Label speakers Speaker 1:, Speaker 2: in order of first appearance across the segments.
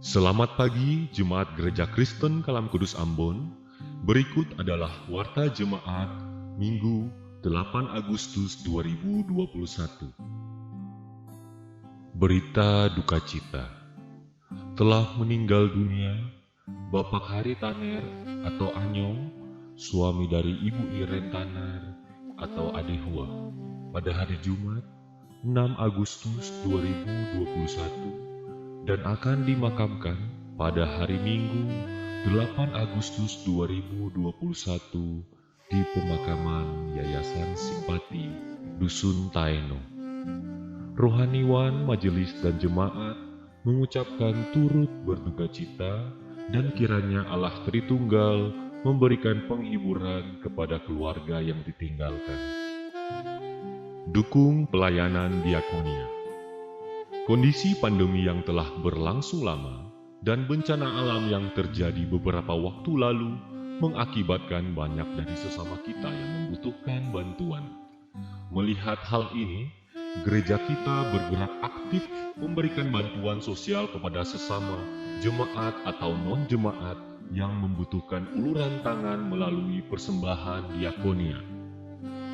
Speaker 1: Selamat pagi Jemaat Gereja Kristen Kalam Kudus Ambon. Berikut adalah Warta Jemaat Minggu 8 Agustus 2021. Berita duka cita. Telah meninggal dunia Bapak Hari Taner atau Anyong, suami dari Ibu Iren Taner atau Adehua, pada hari Jumat 6 Agustus 2021 dan akan dimakamkan pada hari Minggu 8 Agustus 2021 di pemakaman Yayasan Simpati Dusun Taeno. Rohaniwan, majelis dan jemaat mengucapkan turut berduka cita dan kiranya Allah Tritunggal memberikan penghiburan kepada keluarga yang ditinggalkan. Dukung pelayanan diakonia. Kondisi pandemi yang telah berlangsung lama dan bencana alam yang terjadi beberapa waktu lalu mengakibatkan banyak dari sesama kita yang membutuhkan bantuan. Melihat hal ini, gereja kita bergerak aktif memberikan bantuan sosial kepada sesama jemaat atau non-jemaat yang membutuhkan uluran tangan melalui persembahan diakonia.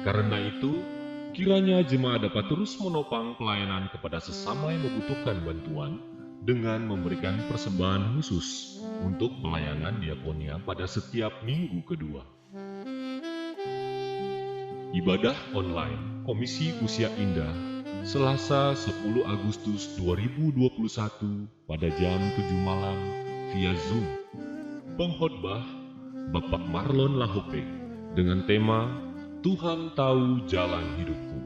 Speaker 1: Karena itu, kiranya jemaat dapat terus menopang pelayanan kepada sesama yang membutuhkan bantuan dengan memberikan persembahan khusus untuk pelayanan diakonia pada setiap minggu kedua. Ibadah online Komisi Usia Indah Selasa 10 Agustus 2021 pada jam 7 malam via Zoom. Pengkhotbah Bapak Marlon Lahope dengan tema Tuhan tahu jalan hidupku.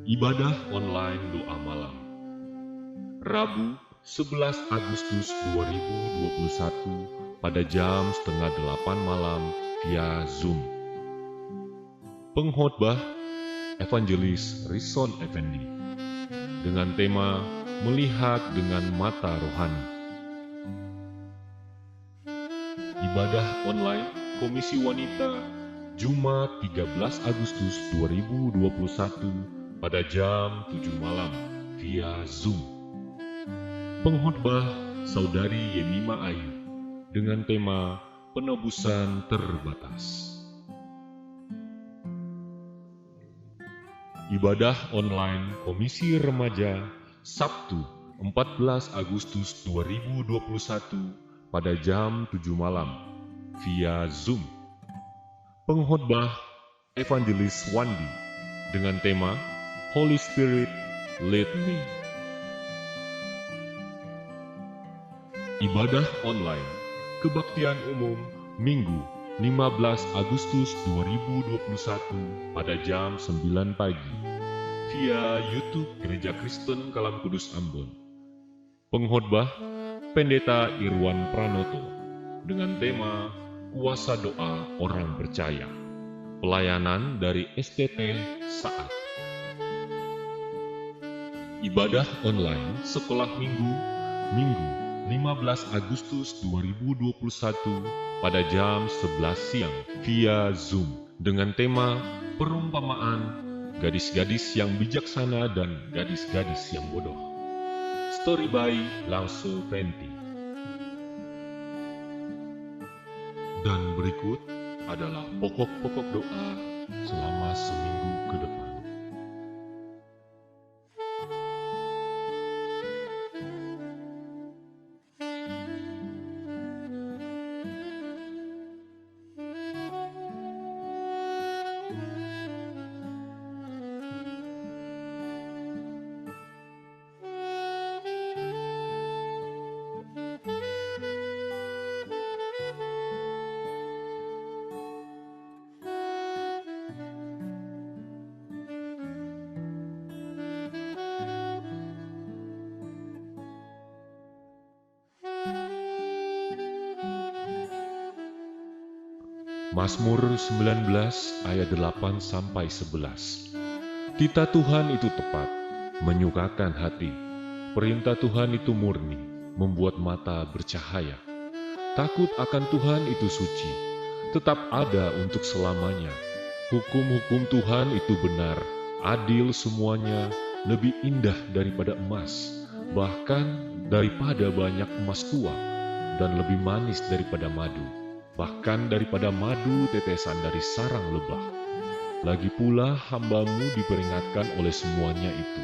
Speaker 1: Ibadah online doa malam Rabu 11 Agustus 2021 pada jam setengah 8 malam via Zoom. Pengkhotbah Evangelis Rison Effendi dengan tema Melihat dengan Mata Rohani. Ibadah online Komisi Wanita Jumat 13 Agustus 2021 pada jam 7 malam via Zoom. Pengkhotbah Saudari Yemima Ayu dengan tema Penebusan Terbatas. Ibadah online Komisi Remaja Sabtu 14 Agustus 2021 pada jam 7 malam via Zoom. Pengkhotbah Evangelis Wandi dengan tema Holy Spirit Lead Me. Ibadah online Kebaktian Umum Minggu 15 Agustus 2021 pada jam 9 pagi via YouTube Gereja Kristen Kalam Kudus Ambon. Pengkhotbah Pendeta Irwan Pranoto dengan tema Kuasa Doa Orang Percaya. Pelayanan dari STT Saat. Ibadah online Sekolah Minggu 15 Agustus 2021 pada jam 11 siang via Zoom dengan tema Perumpamaan Gadis-gadis yang bijaksana dan gadis-gadis yang bodoh. Story by Lause Fenty. Dan berikut adalah pokok-pokok doa selama seminggu ke depan. Mazmur 19 ayat 8-11. Titah Tuhan itu tepat, menyukakan hati. Perintah Tuhan itu murni, membuat mata bercahaya. Takut akan Tuhan itu suci, tetap ada untuk selamanya. Hukum-hukum Tuhan itu benar, adil semuanya, lebih indah daripada emas. bahkan daripada banyak emas tua, dan lebih manis daripada madu, bahkan daripada madu tetesan dari sarang lebah. Lagi pula hamba-Mu diperingatkan oleh semuanya itu,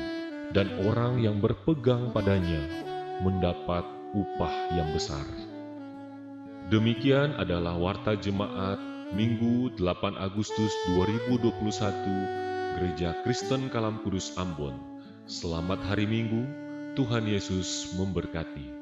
Speaker 1: dan orang yang berpegang padanya mendapat upah yang besar. Demikian adalah warta jemaat Minggu 8 Agustus 2021 Gereja Kristen Kalam Kudus Ambon. Selamat hari Minggu, Tuhan Yesus memberkati.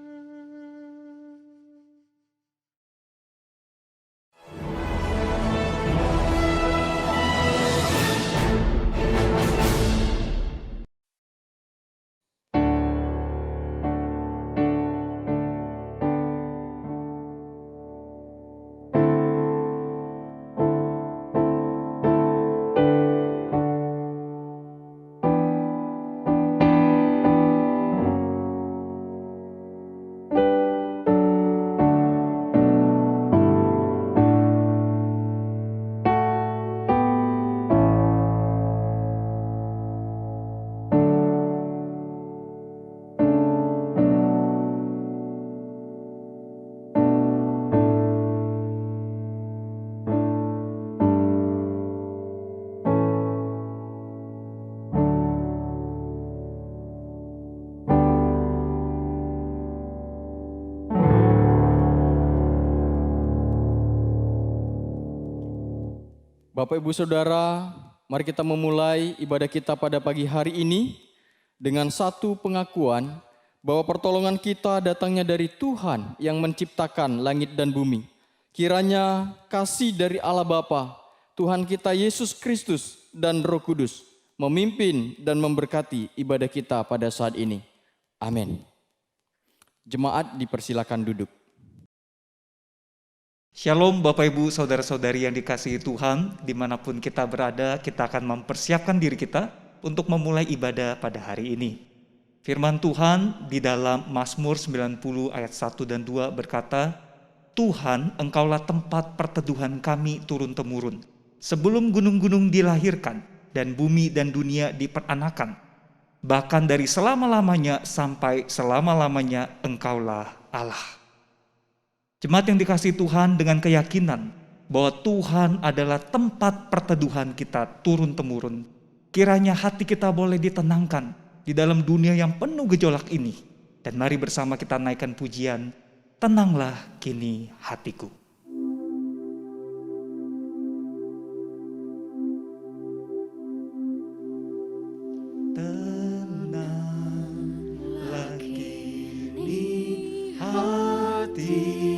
Speaker 2: Bapak Ibu Saudara, mari kita memulai ibadah kita pada pagi hari ini dengan satu pengakuan bahwa pertolongan kita datangnya dari Tuhan yang menciptakan langit dan bumi. Kiranya kasih dari Allah Bapa, Tuhan kita Yesus Kristus dan Roh Kudus memimpin dan memberkati ibadah kita pada saat ini. Amin. Jemaat dipersilakan duduk.
Speaker 3: Shalom Bapak Ibu Saudara-saudari yang dikasihi Tuhan, dimanapun kita berada, kita akan mempersiapkan diri kita untuk memulai ibadah pada hari ini. Firman Tuhan di dalam Mazmur 90 ayat 1 dan 2 berkata, Tuhan, Engkaulah tempat perteduhan kami turun-temurun, sebelum gunung-gunung dilahirkan dan bumi dan dunia diperanakan. Bahkan dari selama-lamanya sampai selama-lamanya Engkaulah Allah. Jemaat yang dikasihi Tuhan, dengan keyakinan bahwa Tuhan adalah tempat perteduhan kita turun-temurun, kiranya hati kita boleh ditenangkan di dalam dunia yang penuh gejolak ini. Dan mari bersama kita naikkan pujian, tenanglah kini hatiku. Tenanglah kini hatiku.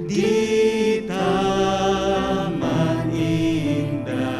Speaker 3: Di taman indah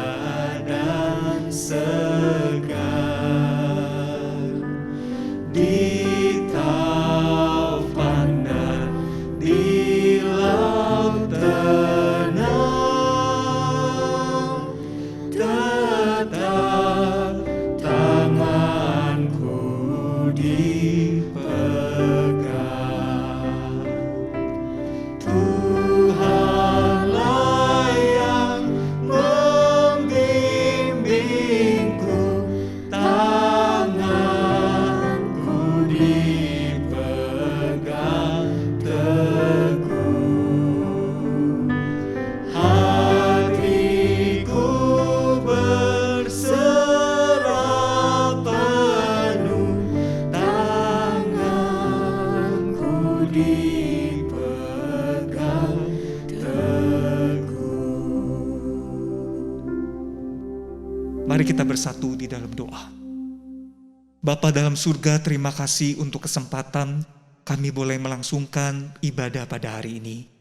Speaker 3: Mari kita bersatu di dalam doa. Bapa dalam surga, terima kasih untuk kesempatan kami boleh melangsungkan ibadah pada hari ini.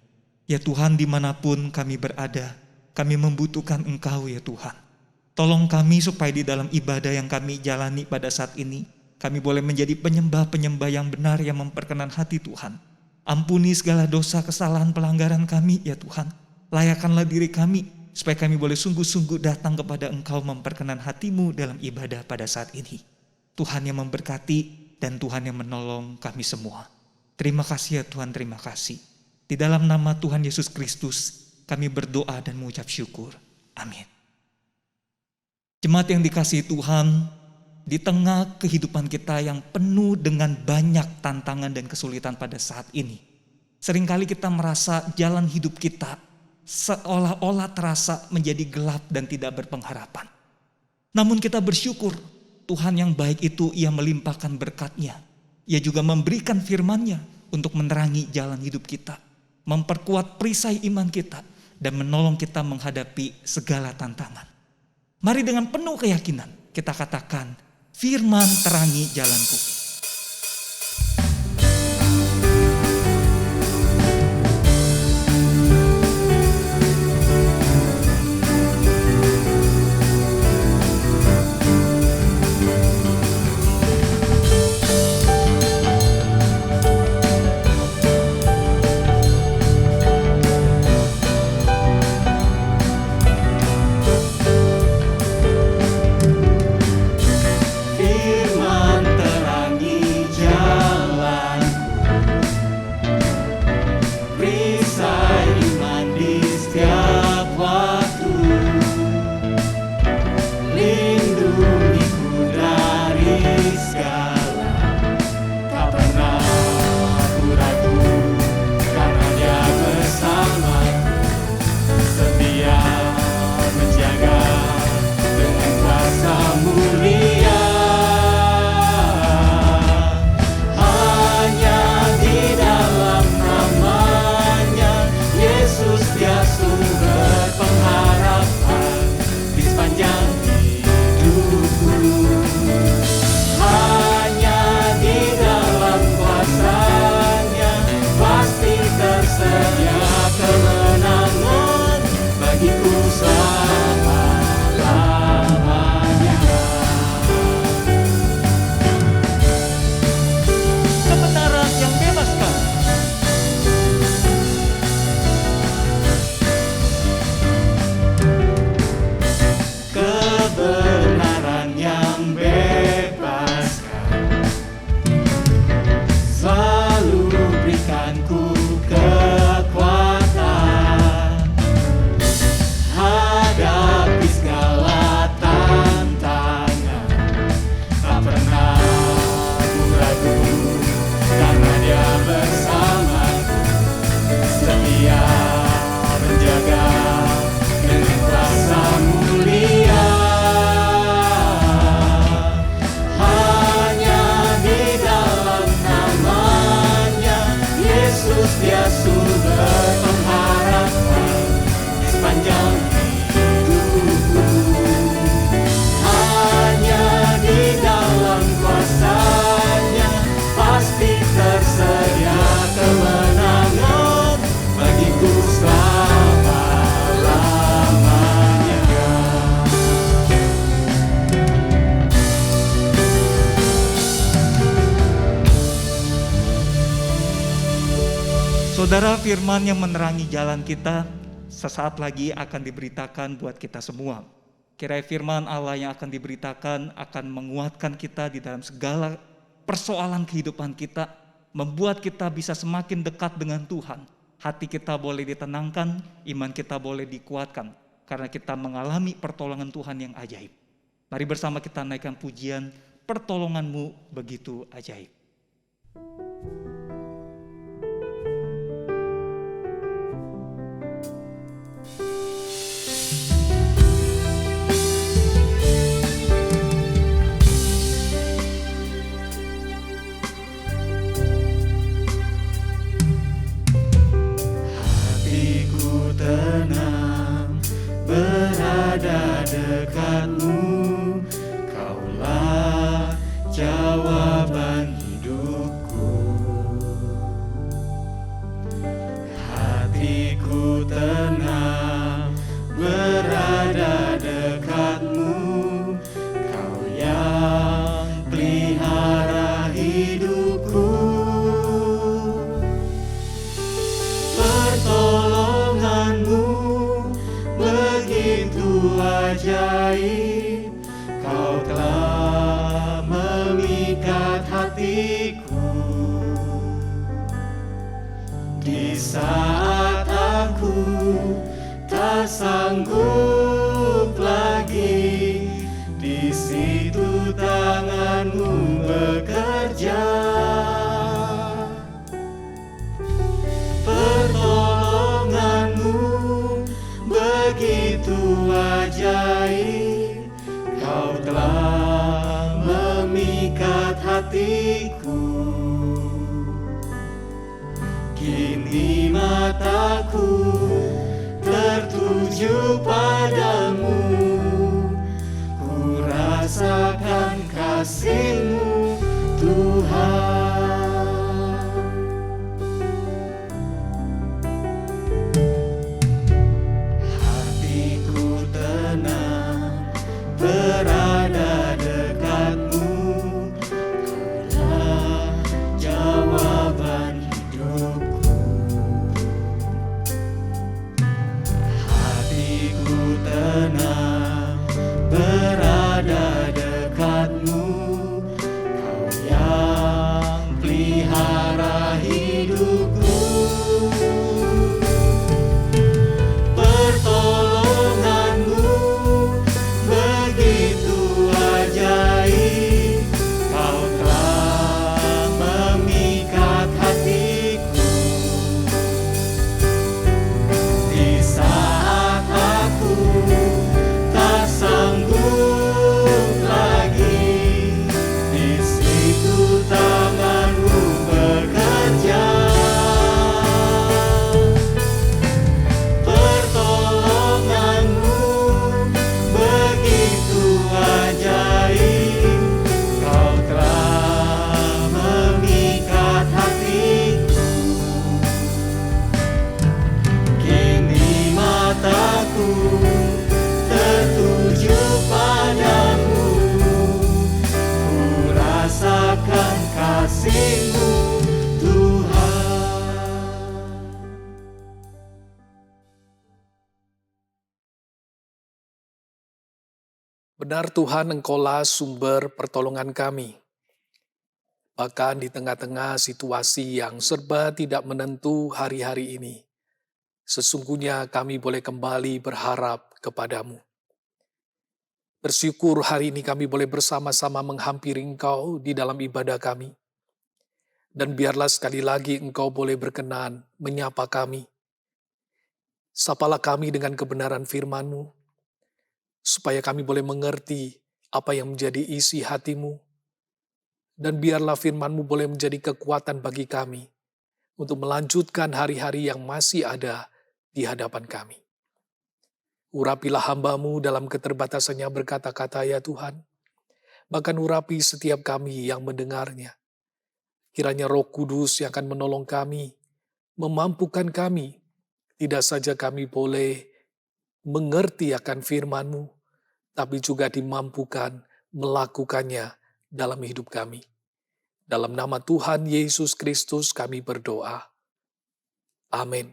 Speaker 3: Ya Tuhan, dimanapun kami berada, kami membutuhkan Engkau ya Tuhan. Tolong kami supaya di dalam ibadah yang kami jalani pada saat ini, kami boleh menjadi penyembah-penyembah yang benar yang memperkenan hati Tuhan. Ampuni segala dosa, kesalahan, pelanggaran kami ya Tuhan. Layakkanlah diri kami supaya kami boleh sungguh-sungguh datang kepada Engkau memperkenan hati-Mu dalam ibadah pada saat ini. Tuhan yang memberkati dan Tuhan yang menolong kami semua. Terima kasih ya Tuhan, terima kasih. Di dalam nama Tuhan Yesus Kristus, kami berdoa dan mengucap syukur. Amin. Jemaat yang dikasihi Tuhan, di tengah kehidupan kita yang penuh dengan banyak tantangan dan kesulitan pada saat ini, seringkali kita merasa jalan hidup kita seolah-olah terasa menjadi gelap dan tidak berpengharapan. Namun kita bersyukur, Tuhan yang baik itu Ia melimpahkan berkat-Nya. Ia juga memberikan firman-Nya untuk menerangi jalan hidup kita, memperkuat perisai iman kita, dan menolong kita menghadapi segala tantangan. Mari dengan penuh keyakinan kita katakan, firman terangi jalanku. Saudara, firman yang menerangi jalan kita sesaat lagi akan diberitakan buat kita semua. Kiranya firman Allah yang akan diberitakan akan menguatkan kita di dalam segala persoalan kehidupan kita, membuat kita bisa semakin dekat dengan Tuhan. Hati kita boleh ditenangkan, iman kita boleh dikuatkan, karena kita mengalami pertolongan Tuhan yang ajaib. Mari bersama kita naikkan pujian, pertolongan-Mu begitu ajaib.
Speaker 4: Tenang berada dekat-Mu. tak sanggup lagi, di situ tanganmu bekerja. Pertolonganmu begitu ajaib, kau telah memikat hatiku. Kini mataku tertuju padamu, ku rasakan kasih-Mu, Tuhan. Hatiku tenang berada dekat-Mu, Kaulah jawaban hidupku. Hatiku tenang berada dekat-Mu, Kau yang pelihara hidupku. Pertolonganmu begitu ajaib, Kau telah memikat hatiku. Di saat aku tak sanggup lagi, di situ tangan-Mu bekerja. Pertolonganmu begitu ajaib, Kau telah memikat hatiku. Kini mataku tertuju padamu, ku rasakan kasih-Mu, Tuhan.
Speaker 5: Benar Tuhan, Engkaulah sumber pertolongan kami. Bahkan di tengah-tengah situasi yang serba tidak menentu hari-hari ini, sesungguhnya kami boleh kembali berharap kepadamu. Bersyukur hari ini kami boleh bersama-sama menghampiri Engkau di dalam ibadah kami. Dan biarlah sekali lagi Engkau boleh berkenan menyapa kami. Sapalah kami dengan kebenaran firman-Mu, supaya kami boleh mengerti apa yang menjadi isi hati-Mu. Dan biarlah firman-Mu boleh menjadi kekuatan bagi kami untuk melanjutkan hari-hari yang masih ada di hadapan kami. Urapilah hamba-Mu dalam keterbatasannya berkata-kata ya Tuhan. Bahkan urapi setiap kami yang mendengarnya. Kiranya Roh Kudus yang akan menolong kami, memampukan kami. Tidak saja kami boleh mengerti akan firman-Mu, tapi juga dimampukan melakukannya dalam hidup kami. Dalam nama Tuhan Yesus Kristus kami berdoa. Amin.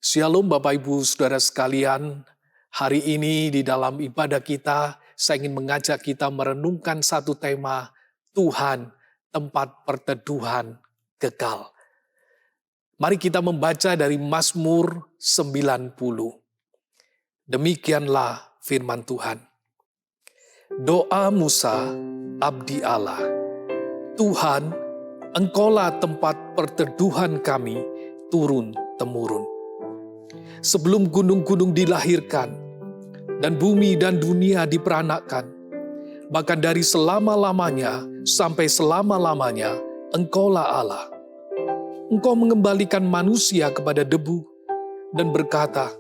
Speaker 5: Shalom Bapak Ibu Saudara sekalian, hari ini di dalam ibadah kita, saya ingin mengajak kita merenungkan satu tema, Tuhan, tempat perteduhan kekal. Mari kita membaca dari Mazmur 90. Demikianlah firman Tuhan. Doa Musa, abdi Allah. Tuhan, Engkaulah tempat perteduhan kami turun-temurun. Sebelum gunung-gunung dilahirkan, dan bumi dan dunia diperanakkan, bahkan dari selama-lamanya sampai selama-lamanya, Engkaulah Allah. Engkau mengembalikan manusia kepada debu, dan berkata,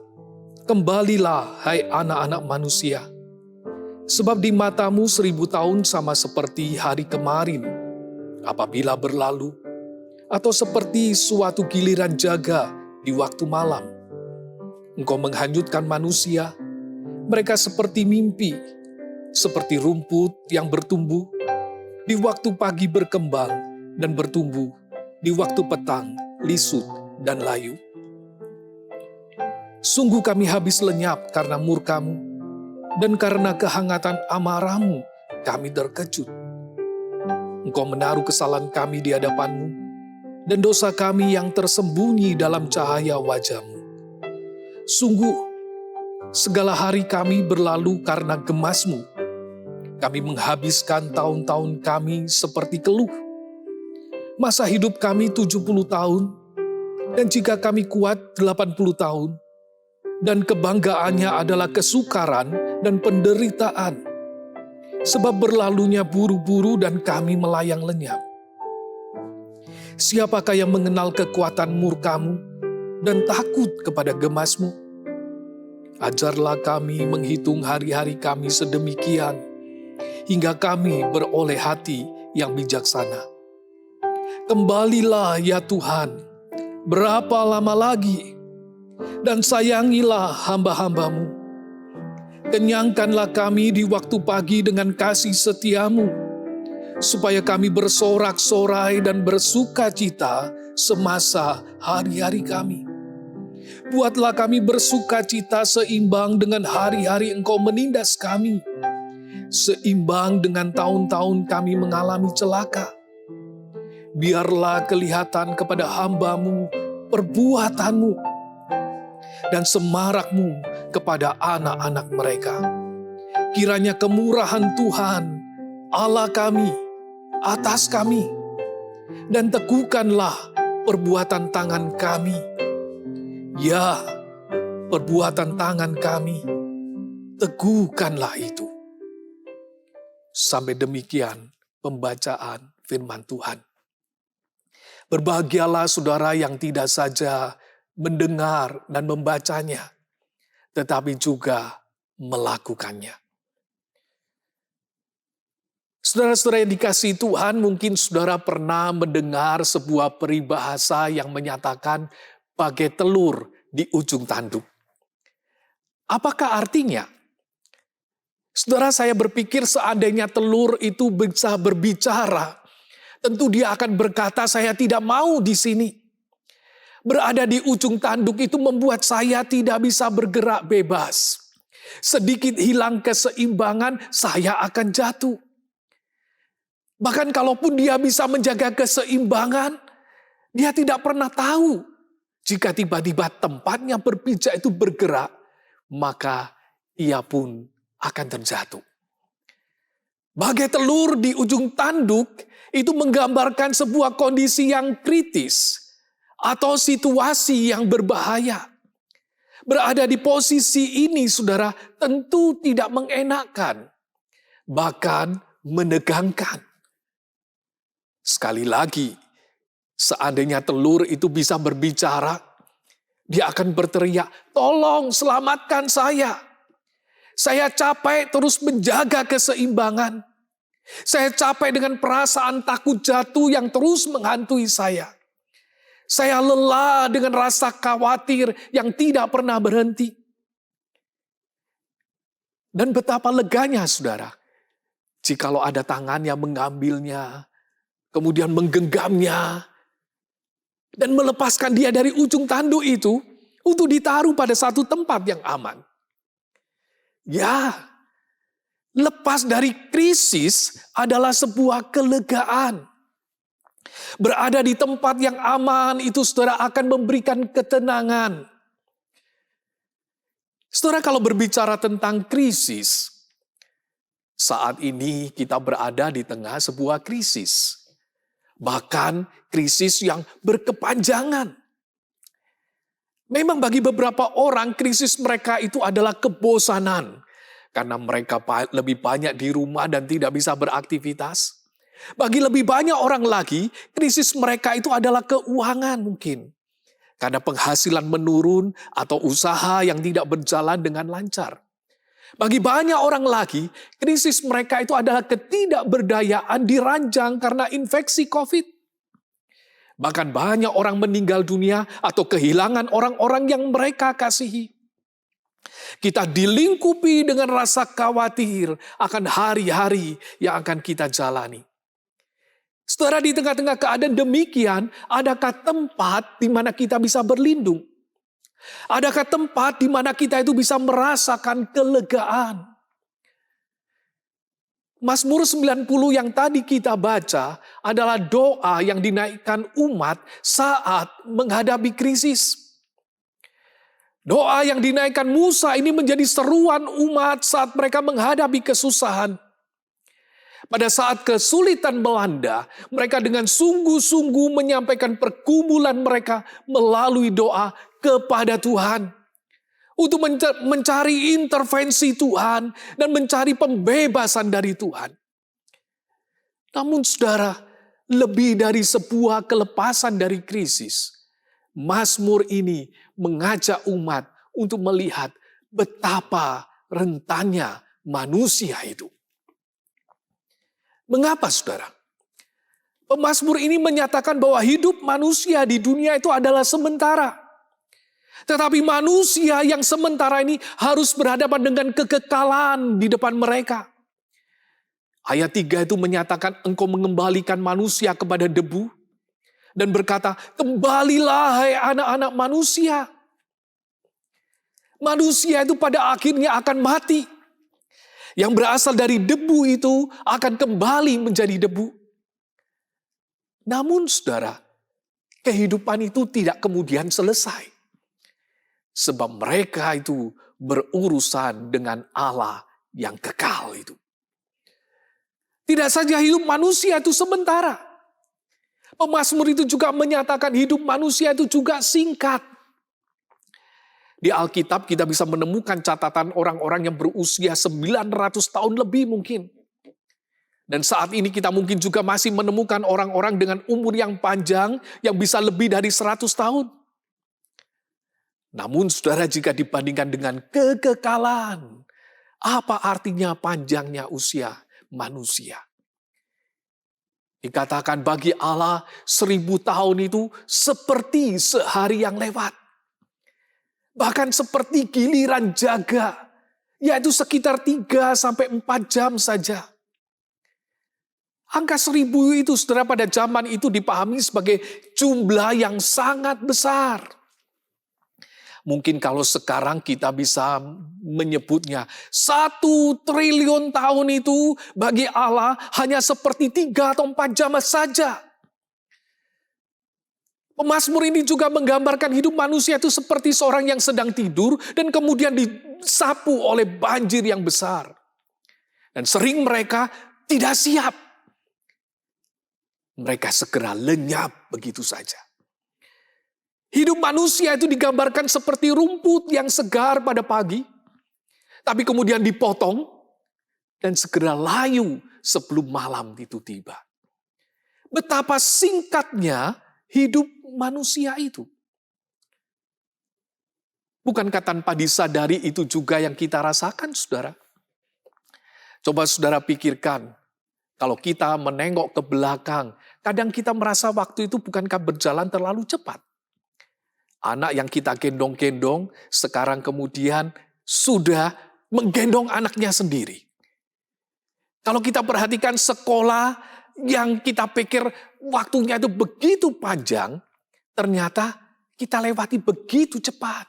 Speaker 5: kembalilah hai anak-anak manusia. Sebab di matamu 1000 tahun sama seperti hari kemarin, apabila berlalu, atau seperti suatu giliran jaga di waktu malam. Engkau menghanyutkan manusia, mereka seperti mimpi, seperti rumput yang bertumbuh, di waktu pagi berkembang dan bertumbuh, di waktu petang lisut dan layu. Sungguh kami habis lenyap karena murka-Mu, dan karena kehangatan amarah-Mu kami terkejut. Engkau menaruh kesalahan kami di hadapan-Mu, dan dosa kami yang tersembunyi dalam cahaya wajah-Mu. Sungguh, segala hari kami berlalu karena gemas-Mu. Kami menghabiskan tahun-tahun kami seperti keluh. Masa hidup kami 70 tahun, dan jika kami kuat 80 tahun, dan kebanggaannya adalah kesukaran dan penderitaan, sebab berlalunya buru-buru dan kami melayang lenyap. Siapakah yang mengenal kekuatan murka-Mu dan takut kepada gemas-Mu? Ajarlah kami menghitung hari-hari kami sedemikian, hingga kami beroleh hati yang bijaksana. Kembalilah ya Tuhan, berapa lama lagi? Dan sayangilah hamba-hamba-Mu. Kenyangkanlah kami di waktu pagi dengan kasih setia-Mu, supaya kami bersorak-sorai dan bersuka cita semasa hari-hari kami. Buatlah kami bersuka cita seimbang dengan hari-hari Engkau menindas kami, seimbang dengan tahun-tahun kami mengalami celaka. Biarlah kelihatan kepada hamba-Mu perbuatan-Mu, dan semarak-Mu kepada anak-anak mereka. Kiranya kemurahan Tuhan, Allah kami, atas kami, dan teguhkanlah perbuatan tangan kami. Ya, perbuatan tangan kami, teguhkanlah itu. Sampai demikian pembacaan firman Tuhan. Berbahagialah saudara yang tidak saja mendengar dan membacanya, tetapi juga melakukannya. Saudara-saudara yang dikasihi Tuhan, mungkin saudara pernah mendengar sebuah peribahasa yang menyatakan bagai telur di ujung tanduk. Apakah artinya? Saudara, saya berpikir seandainya telur itu bisa berbicara, tentu dia akan berkata, saya tidak mau di sini. Berada di ujung tanduk itu membuat saya tidak bisa bergerak bebas. Sedikit hilang keseimbangan, saya akan jatuh. Bahkan kalaupun dia bisa menjaga keseimbangan, dia tidak pernah tahu. Jika tiba-tiba tempatnya berpijak itu bergerak, maka ia pun akan terjatuh. Bagai telur di ujung tanduk, itu menggambarkan sebuah kondisi yang kritis atau situasi yang berbahaya. Berada di posisi ini, saudara, tentu tidak mengenakan, bahkan menegangkan. Sekali lagi, seandainya telur itu bisa berbicara, dia akan berteriak, tolong selamatkan saya. Saya capek terus menjaga keseimbangan. Saya capek dengan perasaan takut jatuh yang terus menghantui saya. Saya lelah dengan rasa khawatir yang tidak pernah berhenti. Dan betapa leganya, saudara, jikalau ada tangan yang mengambilnya, kemudian menggenggamnya, dan melepaskan dia dari ujung tanduk itu, untuk ditaruh pada satu tempat yang aman. Ya, lepas dari krisis adalah sebuah kelegaan. Berada di tempat yang aman itu, saudara, akan memberikan ketenangan. Saudara, kalau berbicara tentang krisis, saat ini kita berada di tengah sebuah krisis. Bahkan krisis yang berkepanjangan. Memang bagi beberapa orang krisis mereka itu adalah kebosanan. Karena mereka lebih banyak di rumah dan tidak bisa beraktivitas. Bagi lebih banyak orang lagi, krisis mereka itu adalah keuangan mungkin. Karena penghasilan menurun atau usaha yang tidak berjalan dengan lancar. Bagi banyak orang lagi, krisis mereka itu adalah ketidakberdayaan diranjang karena infeksi COVID. Bahkan banyak orang meninggal dunia atau kehilangan orang-orang yang mereka kasihi. Kita dilingkupi dengan rasa khawatir akan hari-hari yang akan kita jalani. Saudara, di tengah-tengah keadaan demikian, adakah tempat di mana kita bisa berlindung? Adakah tempat di mana kita itu bisa merasakan kelegaan? Mazmur 90 yang tadi kita baca adalah doa yang dinaikkan umat saat menghadapi krisis. Doa yang dinaikkan Musa ini menjadi seruan umat saat mereka menghadapi kesusahan. Pada saat kesulitan melanda, mereka dengan sungguh-sungguh menyampaikan pergumulan mereka melalui doa kepada Tuhan. Untuk mencari intervensi Tuhan dan mencari pembebasan dari Tuhan. Namun saudara, lebih dari sebuah kelepasan dari krisis, Mazmur ini mengajak umat untuk melihat betapa rentannya manusia itu. Mengapa saudara? Pemazmur ini menyatakan bahwa hidup manusia di dunia itu adalah sementara. Tetapi manusia yang sementara ini harus berhadapan dengan kekekalan di depan mereka. Ayat 3 itu menyatakan engkau mengembalikan manusia kepada debu. Dan berkata, kembalilah hai anak-anak manusia. Manusia itu pada akhirnya akan mati. Yang berasal dari debu itu akan kembali menjadi debu. Namun saudara, kehidupan itu tidak kemudian selesai. Sebab mereka itu berurusan dengan Allah yang kekal itu. Tidak saja hidup manusia itu sementara. Pemazmur itu juga menyatakan hidup manusia itu juga singkat. Di Alkitab kita bisa menemukan catatan orang-orang yang berusia 900 tahun lebih mungkin. Dan saat ini kita mungkin juga masih menemukan orang-orang dengan umur yang panjang yang bisa lebih dari 100 tahun. Namun saudara, jika dibandingkan dengan kekekalan, apa artinya panjangnya usia manusia? Dikatakan bagi Allah 1000 tahun itu seperti sehari yang lewat. Bahkan seperti giliran jaga, yaitu sekitar 3-4 jam saja. Angka 1000 itu saudara pada zaman itu dipahami sebagai jumlah yang sangat besar. Mungkin kalau sekarang kita bisa menyebutnya 1 triliun tahun itu bagi Allah hanya seperti 3 atau 4 jam saja. Pemazmur ini juga menggambarkan hidup manusia itu seperti seorang yang sedang tidur dan kemudian disapu oleh banjir yang besar. Dan sering mereka tidak siap. Mereka segera lenyap begitu saja. Hidup manusia itu digambarkan seperti rumput yang segar pada pagi, tapi kemudian dipotong dan segera layu sebelum malam itu tiba. Betapa singkatnya hidup manusia itu. Bukankah tanpa disadari itu juga yang kita rasakan, saudara? Coba saudara pikirkan, kalau kita menengok ke belakang, kadang kita merasa waktu itu bukankah berjalan terlalu cepat? Anak yang kita gendong-gendong, sekarang kemudian sudah menggendong anaknya sendiri. Kalau kita perhatikan sekolah yang kita pikir waktunya itu begitu panjang, ternyata kita lewati begitu cepat.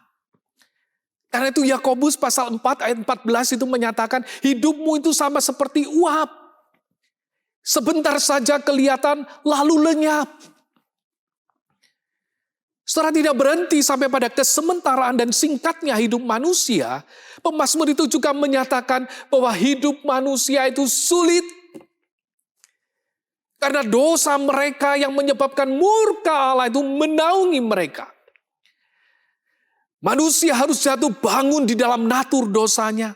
Speaker 5: Karena itu Yakobus pasal 4 ayat 14 itu menyatakan hidupmu itu sama seperti uap. Sebentar saja kelihatan lalu lenyap. Setelah tidak berhenti sampai pada kesementaraan dan singkatnya hidup manusia, pemazmur itu juga menyatakan bahwa hidup manusia itu sulit. Karena dosa mereka yang menyebabkan murka Allah itu menaungi mereka. Manusia harus jatuh bangun di dalam natur dosanya.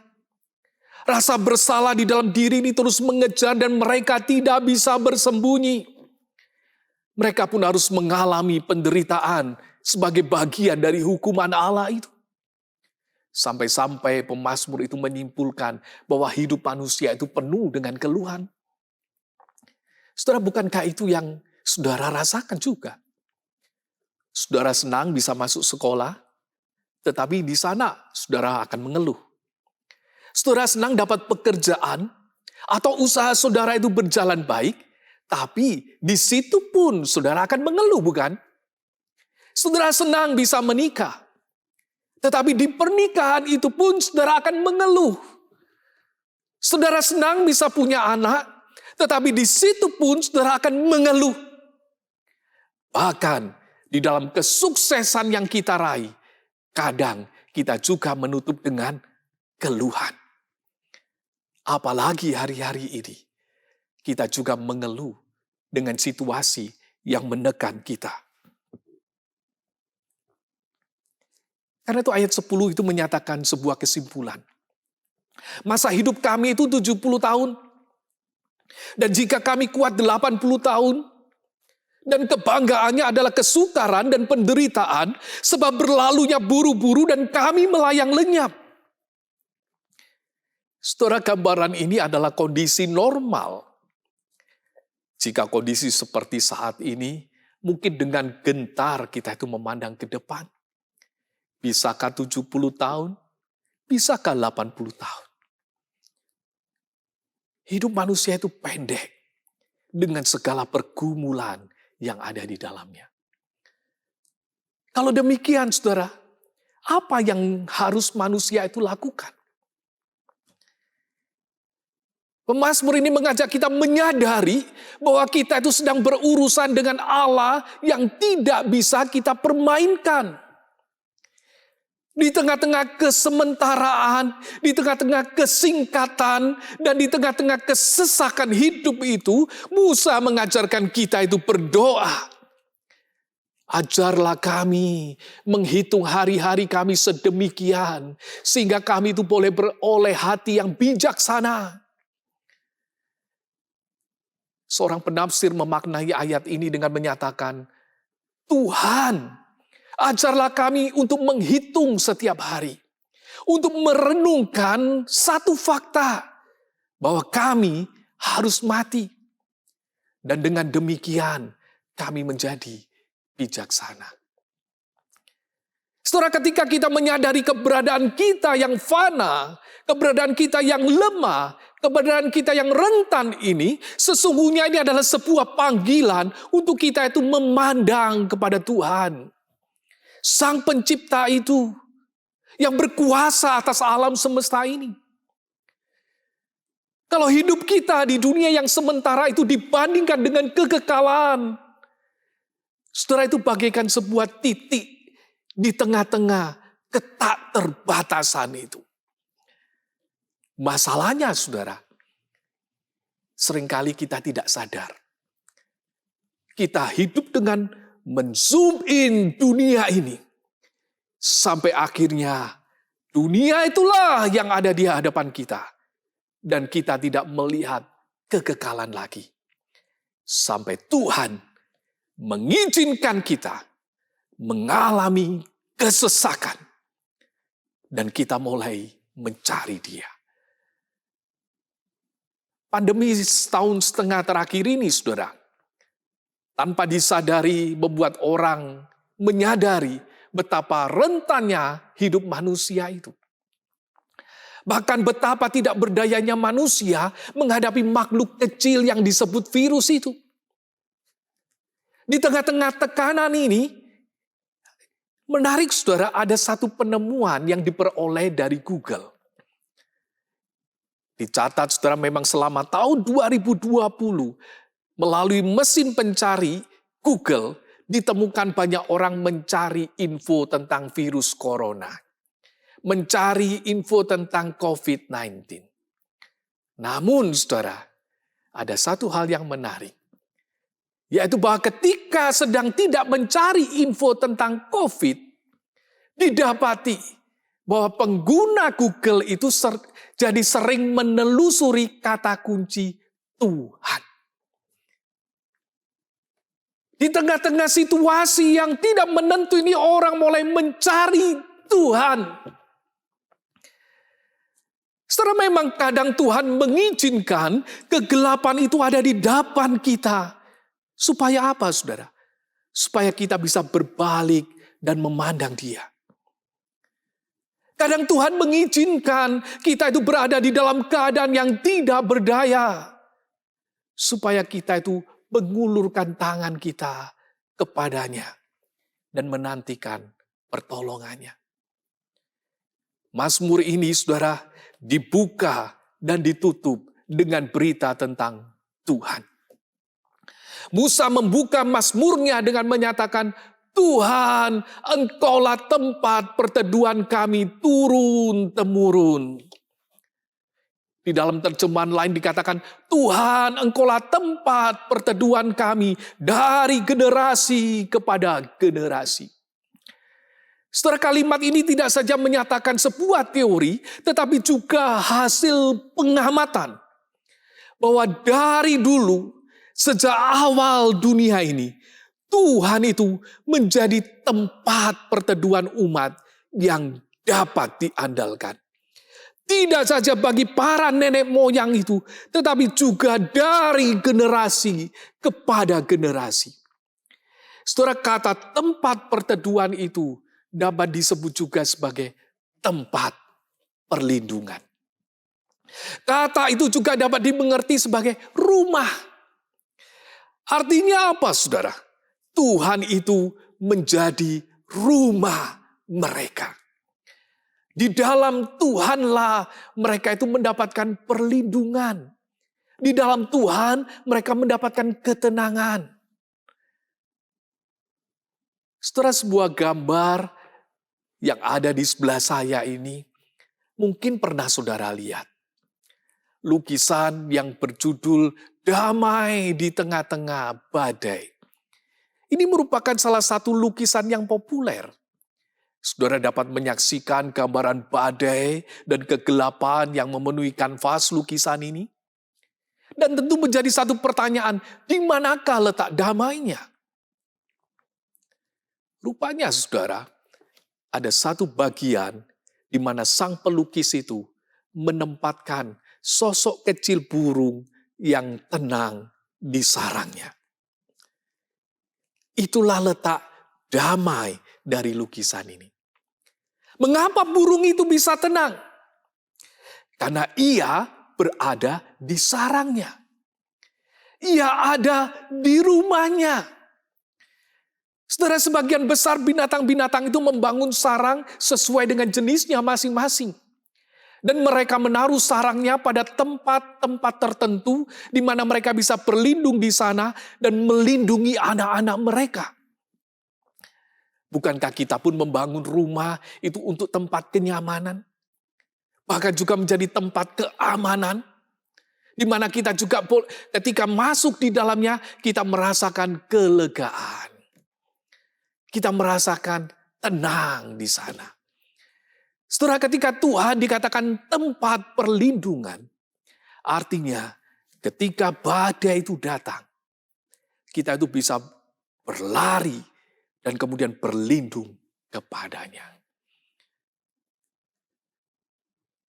Speaker 5: Rasa bersalah di dalam diri ini terus mengejar dan mereka tidak bisa bersembunyi. Mereka pun harus mengalami penderitaan sebagai bagian dari hukuman Allah itu. Sampai-sampai pemazmur itu menyimpulkan bahwa hidup manusia itu penuh dengan keluhan. Saudara, bukankah itu yang saudara rasakan juga? Saudara senang bisa masuk sekolah, tetapi di sana saudara akan mengeluh. Saudara senang dapat pekerjaan, atau usaha saudara itu berjalan baik, tapi di situ pun saudara akan mengeluh, bukan? Saudara senang bisa menikah, tetapi di pernikahan itu pun saudara akan mengeluh. Saudara senang bisa punya anak, tetapi di situ pun saudara akan mengeluh. Bahkan di dalam kesuksesan yang kita raih, kadang kita juga menutup dengan keluhan. Apalagi hari-hari ini, kita juga mengeluh dengan situasi yang menekan kita. Karena itu ayat 10 itu menyatakan sebuah kesimpulan. Masa hidup kami itu 70 tahun. Dan jika kami kuat 80 tahun, dan kebanggaannya adalah kesukaran dan penderitaan, sebab berlalunya buru-buru dan kami melayang lenyap. Saudara, gambaran ini adalah kondisi normal. Jika kondisi seperti saat ini, mungkin dengan gentar kita itu memandang ke depan. Bisakah 70 tahun? Bisakah 80 tahun? Hidup manusia itu pendek dengan segala pergumulan yang ada di dalamnya. Kalau demikian, saudara, apa yang harus manusia itu lakukan? Pemazmur ini mengajak kita menyadari bahwa kita itu sedang berurusan dengan Allah yang tidak bisa kita permainkan. Di tengah-tengah kesementaraan, di tengah-tengah kesingkatan, dan di tengah-tengah kesesakan hidup itu, Musa mengajarkan kita itu berdoa. Ajarlah kami menghitung hari-hari kami sedemikian, sehingga kami itu boleh beroleh hati yang bijaksana. Seorang penafsir memaknai ayat ini dengan menyatakan, Tuhan, ajarlah kami untuk menghitung setiap hari. Untuk merenungkan satu fakta. Bahwa kami harus mati. Dan dengan demikian kami menjadi bijaksana. Saudara, ketika kita menyadari keberadaan kita yang fana, keberadaan kita yang lemah, keberadaan kita yang rentan ini, sesungguhnya ini adalah sebuah panggilan untuk kita itu memandang kepada Tuhan. Sang pencipta itu yang berkuasa atas alam semesta ini. Kalau hidup kita di dunia yang sementara itu dibandingkan dengan kekekalan, saudara, itu bagaikan sebuah titik di tengah-tengah ketakterbatasan itu. Masalahnya, saudara, seringkali kita tidak sadar. Kita hidup dengan men-zoom in dunia ini. Sampai akhirnya dunia itulah yang ada di hadapan kita. Dan kita tidak melihat kekekalan lagi. Sampai Tuhan mengizinkan kita mengalami kesesakan. Dan kita mulai mencari Dia. Pandemi setahun setengah terakhir ini, saudara, tanpa disadari membuat orang menyadari betapa rentannya hidup manusia itu. Bahkan betapa tidak berdayanya manusia menghadapi makhluk kecil yang disebut virus itu. Di tengah-tengah tekanan ini, menarik saudara, ada satu penemuan yang diperoleh dari Google. Dicatat saudara, memang selama tahun 2020, melalui mesin pencari Google, ditemukan banyak orang mencari info tentang virus corona. Mencari info tentang COVID-19. Namun, saudara, ada satu hal yang menarik. Yaitu bahwa ketika sedang tidak mencari info tentang COVID, didapati bahwa pengguna Google itu jadi sering menelusuri kata kunci Tuhan. Di tengah-tengah situasi yang tidak menentu ini, orang mulai mencari Tuhan. Saudara, memang kadang Tuhan mengizinkan kegelapan itu ada di depan kita. Supaya apa, saudara? Supaya kita bisa berbalik dan memandang Dia. Kadang Tuhan mengizinkan kita itu berada di dalam keadaan yang tidak berdaya. Supaya kita itu mengulurkan tangan kita kepadanya dan menantikan pertolongannya. Mazmur ini, saudara, dibuka dan ditutup dengan berita tentang Tuhan. Musa membuka Mazmurnya dengan menyatakan, Tuhan, Engkaulah tempat perteduhan kami turun-temurun. Di dalam terjemahan lain dikatakan, Tuhan, Engkaulah tempat perteduhan kami dari generasi kepada generasi. Setelah kalimat ini tidak saja menyatakan sebuah teori, tetapi juga hasil pengamatan. Bahwa dari dulu, sejak awal dunia ini, Tuhan itu menjadi tempat perteduhan umat yang dapat diandalkan. Tidak saja bagi para nenek moyang itu, tetapi juga dari generasi kepada generasi. Saudara, kata tempat perteduhan itu dapat disebut juga sebagai tempat perlindungan. Kata itu juga dapat dimengerti sebagai rumah. Artinya apa, saudara? Tuhan itu menjadi rumah mereka. Di dalam Tuhanlah mereka itu mendapatkan perlindungan. Di dalam Tuhan mereka mendapatkan ketenangan. Setelah sebuah gambar yang ada di sebelah saya ini, mungkin pernah saudara lihat. Lukisan yang berjudul Damai di Tengah-Tengah Badai. Ini merupakan salah satu lukisan yang populer. Saudara dapat menyaksikan gambaran badai dan kegelapan yang memenuhi kanvas lukisan ini. Dan tentu menjadi satu pertanyaan, di manakah letak damainya? Rupanya saudara, ada satu bagian di mana sang pelukis itu menempatkan sosok kecil burung yang tenang di sarangnya. Itulah letak damai dari lukisan ini. Mengapa burung itu bisa tenang? Karena ia berada di sarangnya. Ia ada di rumahnya. Saudara, sebagian besar binatang-binatang itu membangun sarang sesuai dengan jenisnya masing-masing. Dan mereka menaruh sarangnya pada tempat-tempat tertentu di mana mereka bisa berlindung di sana dan melindungi anak-anak mereka. Bukankah kita pun membangun rumah itu untuk tempat kenyamanan? Bahkan juga menjadi tempat keamanan. Di mana kita juga ketika masuk di dalamnya, kita merasakan kelegaan. Kita merasakan tenang di sana. Setelah ketika Tuhan dikatakan tempat perlindungan, artinya ketika badai itu datang, kita itu bisa berlari dan kemudian berlindung kepadanya.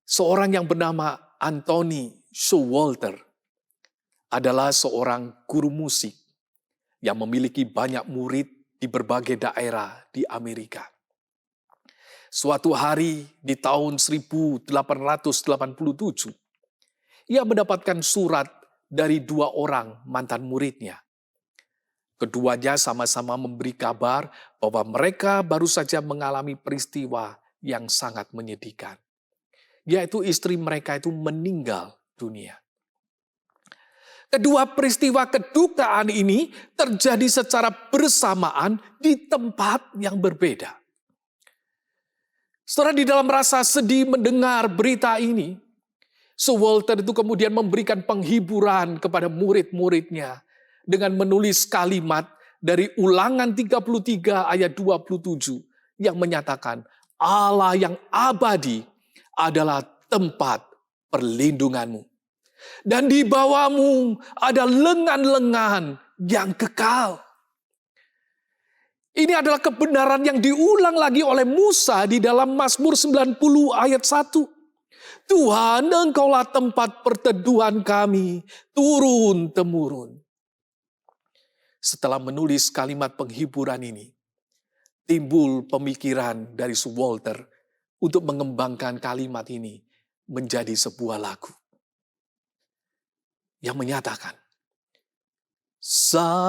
Speaker 5: Seorang yang bernama Anthony Showalter adalah seorang guru musik yang memiliki banyak murid di berbagai daerah di Amerika. Suatu hari di tahun 1887, ia mendapatkan surat dari 2 orang mantan muridnya. Keduanya sama-sama memberi kabar bahwa mereka baru saja mengalami peristiwa yang sangat menyedihkan. Yaitu istri mereka itu meninggal dunia. Kedua peristiwa kedukaan ini terjadi secara bersamaan di tempat yang berbeda. Setelah di dalam rasa sedih mendengar berita ini, Showalter itu kemudian memberikan penghiburan kepada murid-muridnya dengan menulis kalimat dari Ulangan 33 ayat 27 yang menyatakan Allah yang abadi adalah tempat perlindunganmu. Dan di bawahmu ada lengan-lengan yang kekal. Ini adalah kebenaran yang diulang lagi oleh Musa di dalam Mazmur 90 ayat 1. Tuhan, Engkaulah tempat perteduhan kami turun-temurun. Setelah menulis kalimat penghiburan ini, timbul pemikiran dari Showalter untuk mengembangkan kalimat ini menjadi sebuah lagu yang menyatakan, sandar,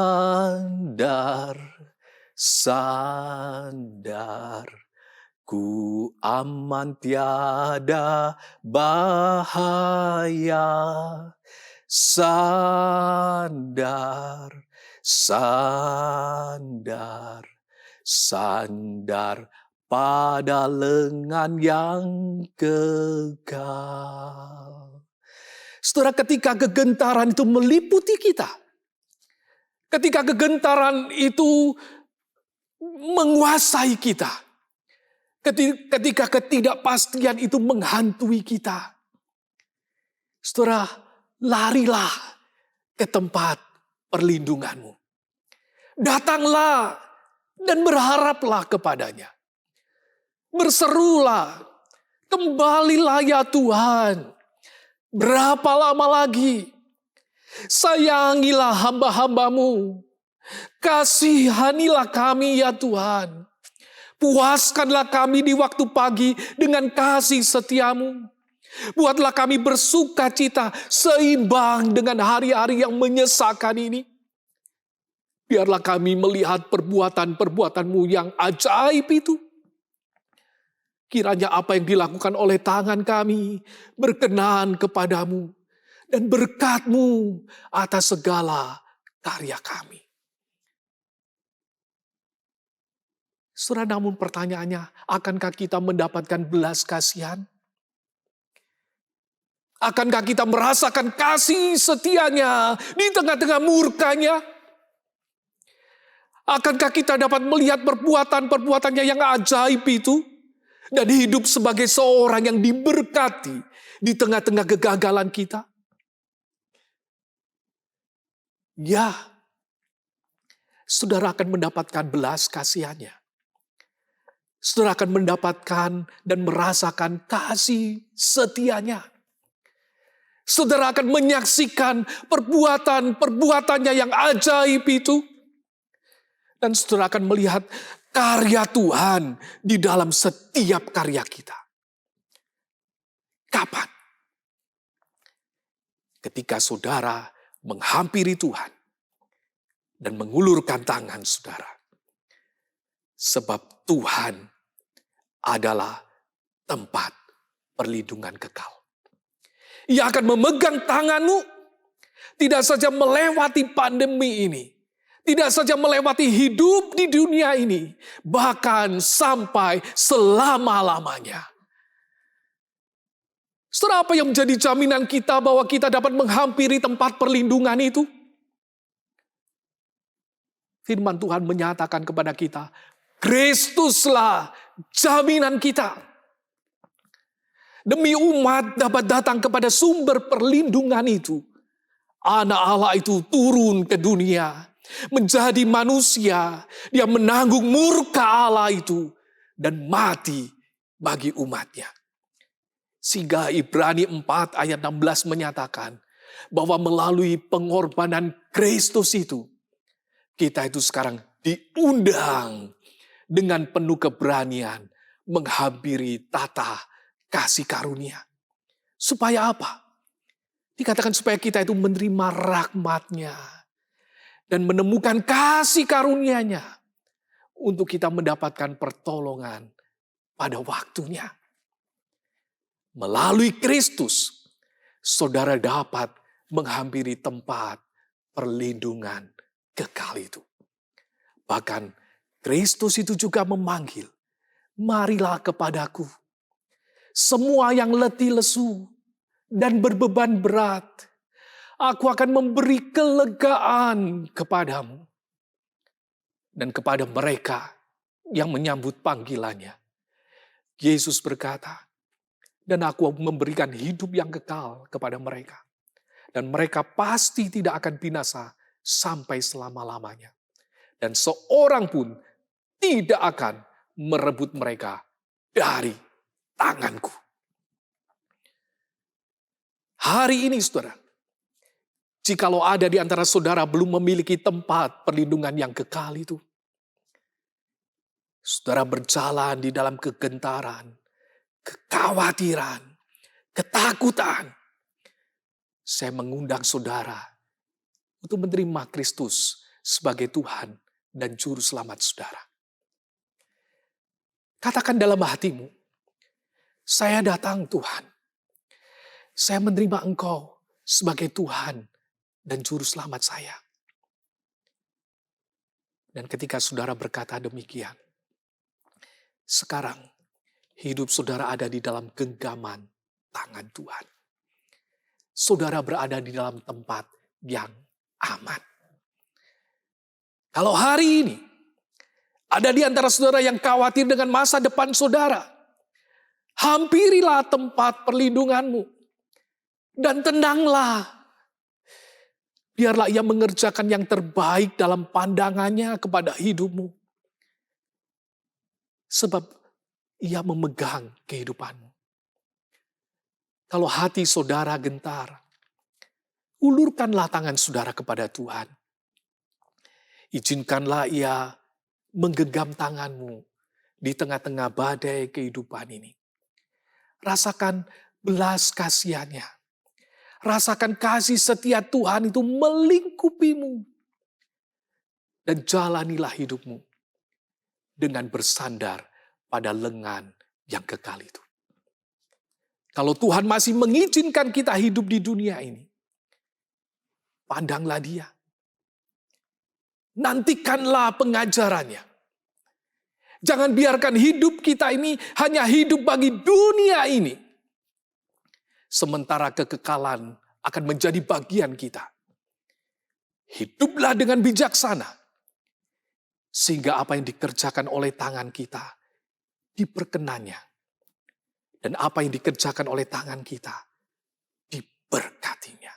Speaker 5: sandar, Ku aman tiada bahaya, sandar, sandar, sandar pada lengan yang kekal. Saudara, ketika kegentaran itu meliputi kita, ketika kegentaran itu menguasai kita, ketika ketidakpastian itu menghantui kita, saudara, larilah ke tempat perlindunganmu. Datanglah dan berharaplah kepadanya. Berserulah, kembalilah ya Tuhan. Berapa lama lagi? Sayangilah hamba-hambamu. Kasihanilah kami ya Tuhan. Puaskanlah kami di waktu pagi dengan kasih setiamu. Buatlah kami bersuka cita seimbang dengan hari-hari yang menyesakan ini. Biarlah kami melihat perbuatan-perbuatan-Mu yang ajaib itu. Kiranya apa yang dilakukan oleh tangan kami berkenan kepadamu dan berkat-Mu atas segala karya kami. Saudara, namun pertanyaannya, akankah kita mendapatkan belas kasihan? Akankah kita merasakan kasih setianya di tengah-tengah murkanya? Akankah kita dapat melihat perbuatan-perbuatannya yang ajaib itu? Dan hidup sebagai seorang yang diberkati di tengah-tengah kegagalan kita? Ya, saudara akan mendapatkan belas kasihannya. Saudara akan mendapatkan dan merasakan kasih setianya. Saudara akan menyaksikan perbuatan-perbuatannya yang ajaib itu. Dan saudara akan melihat karya Tuhan di dalam setiap karya kita. Kapan? Ketika saudara menghampiri Tuhan dan mengulurkan tangan saudara. Sebab Tuhan adalah tempat perlindungan kekal. Ia akan memegang tanganmu tidak saja melewati pandemi ini. Tidak saja melewati hidup di dunia ini, bahkan sampai selama-lamanya. Saudara, apa yang menjadi jaminan kita bahwa kita dapat menghampiri tempat perlindungan itu? Firman Tuhan menyatakan kepada kita, Kristuslah jaminan kita. Demi umat dapat datang kepada sumber perlindungan itu. Anak Allah itu turun ke dunia. Menjadi manusia, dia menanggung murka Allah itu dan mati bagi umatnya. Sehingga Ibrani 4 ayat 16 menyatakan bahwa melalui pengorbanan Kristus itu, kita itu sekarang diundang dengan penuh keberanian menghampiri tata kasih karunia. Supaya apa? Dikatakan supaya kita itu menerima rahmat-Nya. Dan menemukan kasih karunia-Nya untuk kita mendapatkan pertolongan pada waktunya. Melalui Kristus, saudara dapat menghampiri tempat perlindungan kekal itu. Bahkan Kristus itu juga memanggil, marilah kepadaku, semua yang letih lesu dan berbeban berat, aku akan memberi kelegaan kepadamu. Dan kepada mereka yang menyambut panggilannya, Yesus berkata, dan aku memberikan hidup yang kekal kepada mereka. Dan mereka pasti tidak akan binasa sampai selama-lamanya. Dan seorang pun tidak akan merebut mereka dari tanganku. Hari ini, saudara, jikalau ada di antara saudara belum memiliki tempat perlindungan yang kekal itu, saudara berjalan di dalam kegentaran, kekhawatiran, ketakutan, saya mengundang saudara untuk menerima Kristus sebagai Tuhan dan Juru Selamat saudara. Katakan dalam hatimu, saya datang Tuhan. Saya menerima Engkau sebagai Tuhan dan Juru Selamat saya. Dan ketika saudara berkata demikian, sekarang hidup saudara ada di dalam genggaman tangan Tuhan. Saudara berada di dalam tempat yang aman. Kalau hari ini ada di antara saudara yang khawatir dengan masa depan saudara, hampirilah tempat perlindunganmu dan tenanglah. Biarlah ia mengerjakan yang terbaik dalam pandangannya kepada hidupmu. Sebab ia memegang kehidupanmu. Kalau hati saudara gentar, ulurkanlah tangan saudara kepada Tuhan. Izinkanlah ia menggenggam tanganmu di tengah-tengah badai kehidupan ini. Rasakan belas kasihannya. Rasakan kasih setia Tuhan itu melingkupimu. Dan jalanilah hidupmu dengan bersandar pada lengan yang kekal itu. Kalau Tuhan masih mengizinkan kita hidup di dunia ini, pandanglah Dia. Nantikanlah pengajarannya. Jangan biarkan hidup kita ini hanya hidup bagi dunia ini. Sementara kekekalan akan menjadi bagian kita. Hiduplah dengan bijaksana. Sehingga apa yang dikerjakan oleh tangan kita diperkenannya. Dan apa yang dikerjakan oleh tangan kita diberkatinya.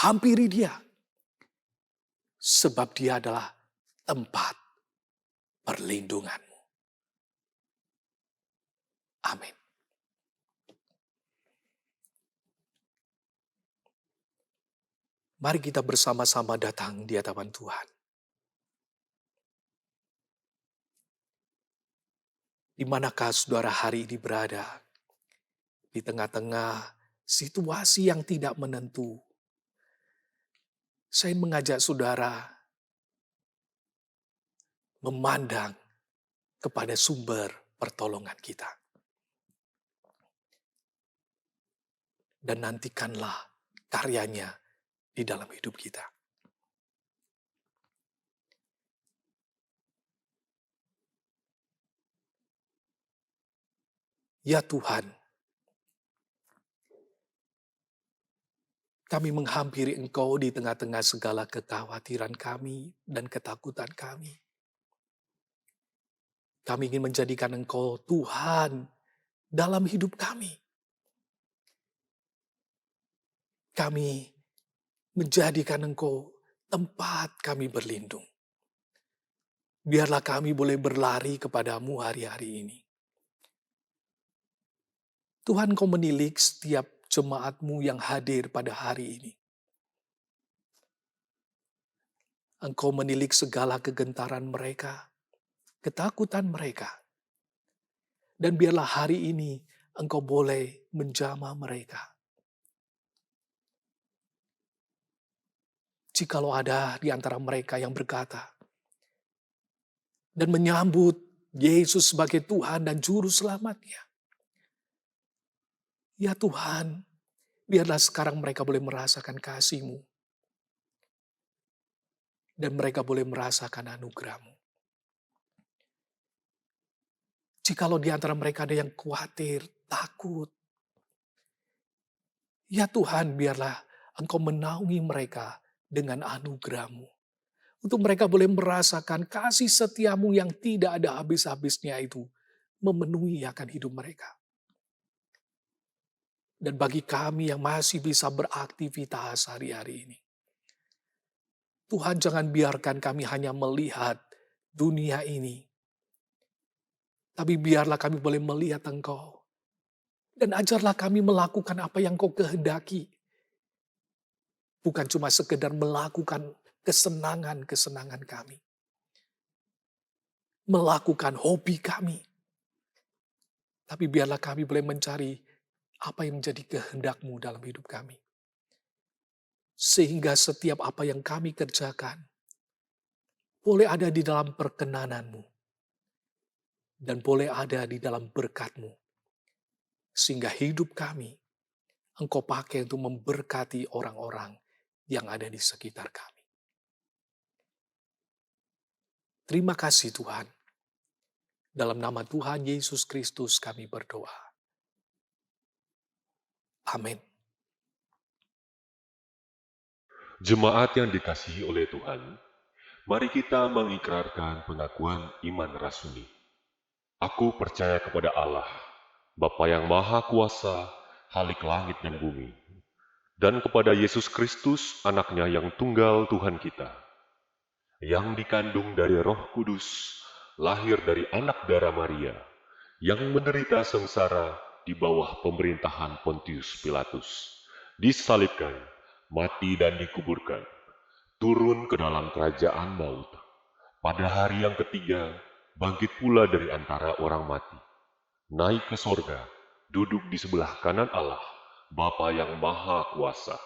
Speaker 5: Hampiri Dia. Sebab Dia adalah tempat perlindunganmu. Amin. Mari kita bersama-sama datang di hadapan Tuhan. Di manakah saudara hari ini berada? Di tengah-tengah situasi yang tidak menentu. Saya mengajak saudara memandang kepada sumber pertolongan kita. Dan nantikanlah karyanya di dalam hidup kita. Ya Tuhan, kami menghampiri Engkau di tengah-tengah segala kekhawatiran kami dan ketakutan kami. Kami ingin menjadikan Engkau Tuhan dalam hidup kami. Kami menjadikan Engkau tempat kami berlindung. Biarlah kami boleh berlari kepadamu hari-hari ini. Tuhan, Kau menilik setiap jemaat-Mu yang hadir pada hari ini. Engkau menilik segala kegentaran mereka, ketakutan mereka. Dan biarlah hari ini Engkau boleh menjamah mereka. Jikalau ada di antara mereka yang berkata dan menyambut Yesus sebagai Tuhan dan Juru Selamatnya. Ya Tuhan, biarlah sekarang mereka boleh merasakan kasih-Mu. Dan mereka boleh merasakan anugerah-Mu. Jikalau di antara mereka ada yang khawatir, takut. Ya Tuhan, biarlah Engkau menaungi mereka dengan anugerah-Mu. Untuk mereka boleh merasakan kasih setia-Mu yang tidak ada habis-habisnya itu memenuhi akan hidup mereka. Dan bagi kami yang masih bisa beraktivitas hari-hari ini, Tuhan, jangan biarkan kami hanya melihat dunia ini. Tapi biarlah kami boleh melihat Engkau. Dan ajarlah kami melakukan apa yang Kau kehendaki. Bukan cuma sekedar melakukan kesenangan-kesenangan kami. Melakukan hobi kami. Tapi biarlah kami boleh mencari apa yang menjadi kehendak-Mu dalam hidup kami. Sehingga setiap apa yang kami kerjakan boleh ada di dalam perkenanan-Mu. dan boleh ada di dalam berkat-Mu. Sehingga hidup kami Engkau pakai untuk memberkati orang-orang yang ada di sekitar kami. Terima kasih Tuhan. Dalam nama Tuhan Yesus Kristus kami berdoa. Amin.
Speaker 1: Jemaat yang dikasihi oleh Tuhan, mari kita mengikrarkan pengakuan iman rasuli. Aku percaya kepada Allah, Bapa yang Maha Kuasa, Khalik langit dan bumi, dan kepada Yesus Kristus, anaknya yang tunggal Tuhan kita, yang dikandung dari Roh Kudus, lahir dari anak darah Maria, yang menderita sengsara di bawah pemerintahan Pontius Pilatus, disalibkan, mati dan dikuburkan, turun ke dalam kerajaan maut. Pada hari yang ketiga, bangkit pula dari antara orang mati, naik ke sorga, duduk di sebelah kanan Allah, Bapa yang Maha Kuasa.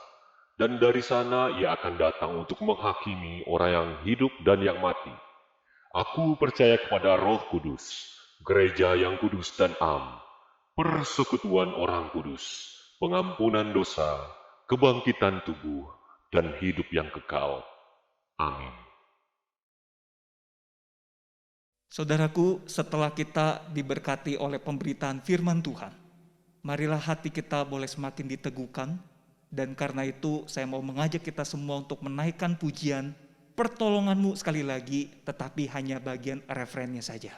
Speaker 1: Dan dari sana ia akan datang untuk menghakimi orang yang hidup dan yang mati. Aku percaya kepada Roh Kudus, gereja yang kudus dan am, persekutuan orang kudus, pengampunan dosa, kebangkitan tubuh, dan hidup yang kekal. Amin.
Speaker 3: Saudaraku, setelah kita diberkati oleh pemberitaan firman Tuhan, marilah hati kita boleh semakin diteguhkan, dan karena itu saya mau mengajak kita semua untuk menaikkan pujian pertolongan-Mu sekali lagi, tetapi hanya bagian refrennya saja.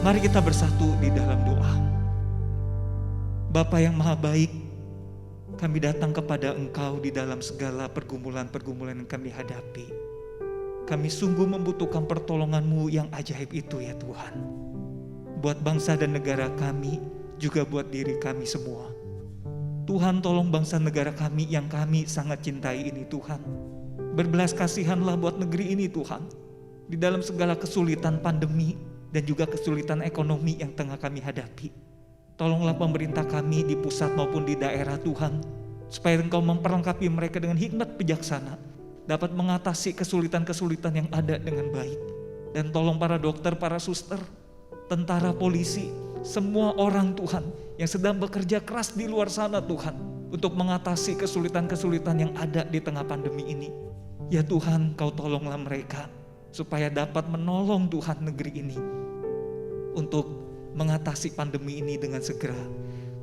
Speaker 3: Mari kita bersatu di dalam doa. Bapa yang Maha Baik, kami datang kepada Engkau di dalam segala pergumulan-pergumulan yang kami hadapi. Kami sungguh membutuhkan pertolongan-Mu yang ajaib itu ya Tuhan. Buat bangsa dan negara kami, juga buat diri kami semua. Tuhan, tolong bangsa negara kami yang kami sangat cintai ini Tuhan. Berbelas kasihanlah buat negeri ini Tuhan. Di dalam segala kesulitan pandemi dan juga kesulitan ekonomi yang tengah kami hadapi. Tolonglah pemerintah kami di pusat maupun di daerah Tuhan, supaya Engkau memperlengkapi mereka dengan hikmat bijaksana, dapat mengatasi kesulitan-kesulitan yang ada dengan baik. Dan tolong para dokter, para suster, tentara, polisi, semua orang Tuhan yang sedang bekerja keras di luar sana Tuhan, untuk mengatasi kesulitan-kesulitan yang ada di tengah pandemi ini. Ya Tuhan, Kau tolonglah mereka. supaya dapat menolong Tuhan negeri ini untuk mengatasi pandemi ini dengan segera.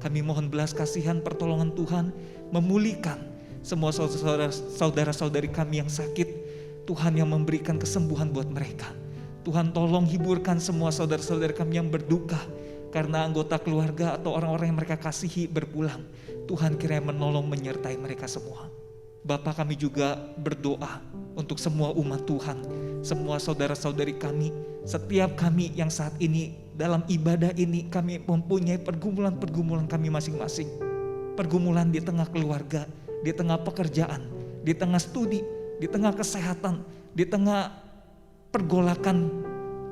Speaker 3: Kami mohon belas kasihan pertolongan Tuhan, memulihkan semua saudara-saudari kami yang sakit. Tuhan yang memberikan kesembuhan buat mereka. Tuhan tolong hiburkan semua saudara-saudari kami yang berduka karena anggota keluarga atau orang-orang yang mereka kasihi berpulang. Tuhan kiranya menolong menyertai mereka semua. Bapa, kami juga berdoa untuk semua umat Tuhan, semua saudara-saudari kami, setiap kami yang saat ini dalam ibadah ini kami mempunyai pergumulan-pergumulan kami masing-masing. Pergumulan di tengah keluarga, di tengah pekerjaan, di tengah studi, di tengah kesehatan, di tengah pergolakan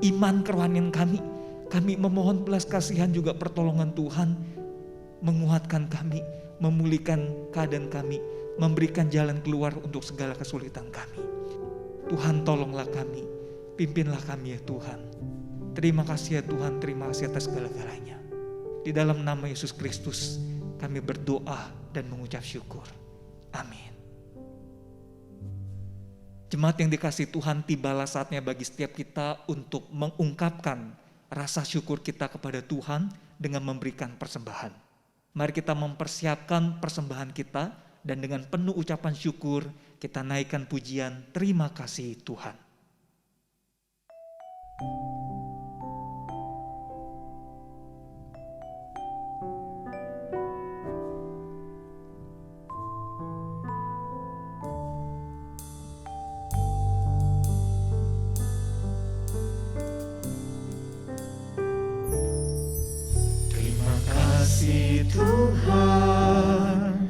Speaker 3: iman kerohanian kami. Kami memohon belas kasihan juga pertolongan Tuhan, menguatkan kami, memulihkan keadaan kami, memberikan jalan keluar untuk segala kesulitan kami. Tuhan, tolonglah kami, pimpinlah kami ya Tuhan. Terima kasih ya Tuhan, terima kasih atas segala-galanya. Di dalam nama Yesus Kristus kami berdoa dan mengucap syukur. Amin. Jemaat yang dikasihi Tuhan, tibalah saatnya bagi setiap kita untuk mengungkapkan rasa syukur kita kepada Tuhan dengan memberikan persembahan. Mari kita mempersiapkan persembahan kita dan dengan penuh ucapan syukur kita naikkan pujian terima kasih Tuhan.
Speaker 4: Tuhan,